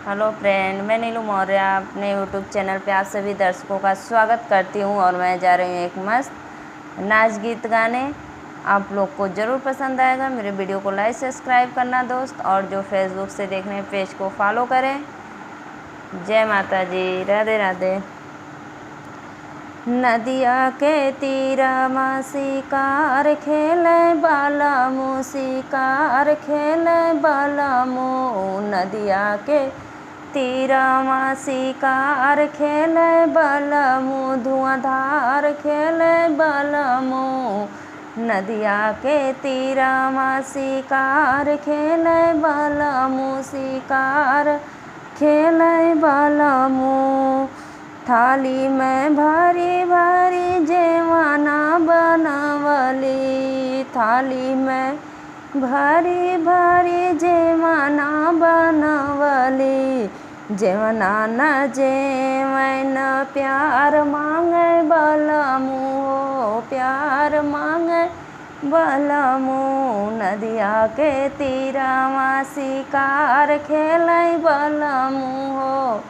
Hello friend, मैं नीलू मौर्य अपने YouTube channel पे आप सभी दर्शकों का स्वागत करती हूँ। और मैं जा रही हूँ एक मस्त नाच गीत गाने। आप लोग को ज़रूर पसंद आएगा। मेरे वीडियो को लाइक सब्सक्राइब करना दोस्त, और जो फेसबुक से देख रहे हैं पेज को फॉलो करें। जय माता जी, राधे राधे। नदिया के तीरमा शिकार खेले बालामू, शिकार खेले बालामू। नदिया के तीरमा शिकार खेले बालामू, धुआंधार खेले बालामू। नदिया के तीरमा शिकार खेले बालामू, शिकार खेले बालामू। थाली में भारी भारी जेवाना बनावली, थाली में भारी भारी जेवाना बनावली। जेवना न जेवैन प्यार मांगे बालामू, प्यार मांगे बालामू। नदिया के तीरमा शिकार खेलै बालामू हो,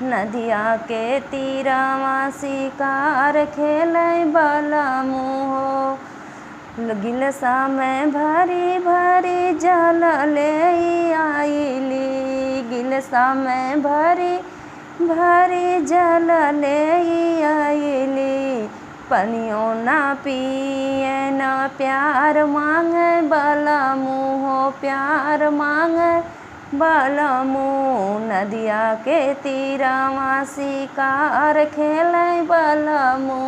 नदिया के तीरमा शिकार खेलै बालामू हो। गिलसा में भरी भरी जल ले आईली, गिलसा में भरी भरी जल ले आईली। पनियों ना पिए न प्यार मांगे बालामू हो, प्यार मांगे बालामू। नदिया के तीरमा शिकार खेलै बालामू,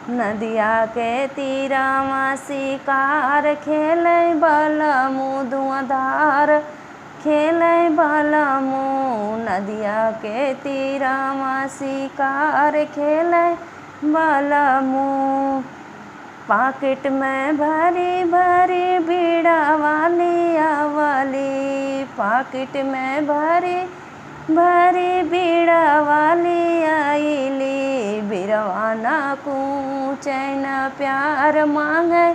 नदिया के तीरमा शिकार खेलै बालामू, धुआंधार खेलै बालामू। नदिया के तीरमा शिकार खेलै बालामू। पॉकेट में भरी भरी बीड़ा वाली आवली, पॉकेट में भरी भरी बीड़ा वाली आईली। बिरवाना कुचैन प्यार मांगे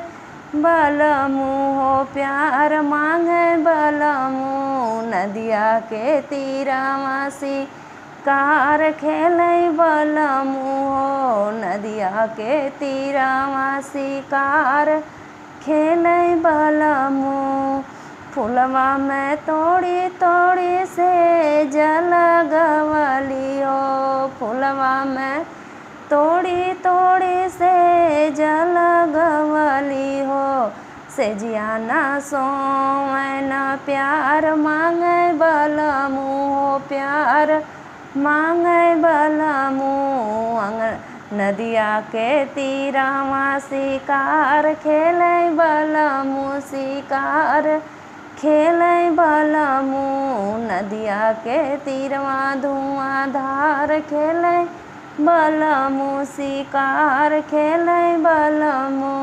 बालामू हो, प्यार मांगे बालामू। नदिया के तीरमा शिकार खेलै बालामू हो, नदिया के तीरमा शिकार खेलै बालामू। फुलवा में तोड़ी तोड़ी से जल गवली हो, फुलवा में तोड़ी तोड़ी से जल गवली हो। से जियाना सोवैन प्यार मांगे बालामू हो, प्यार मांगे बालामू। नदिया के तीरमा शिकार खेलै बालामू, शिकार खेलै बालामू। नदिया के तीरमा धुआंधार खेलै बालामू, शिकार खेलै बालामू।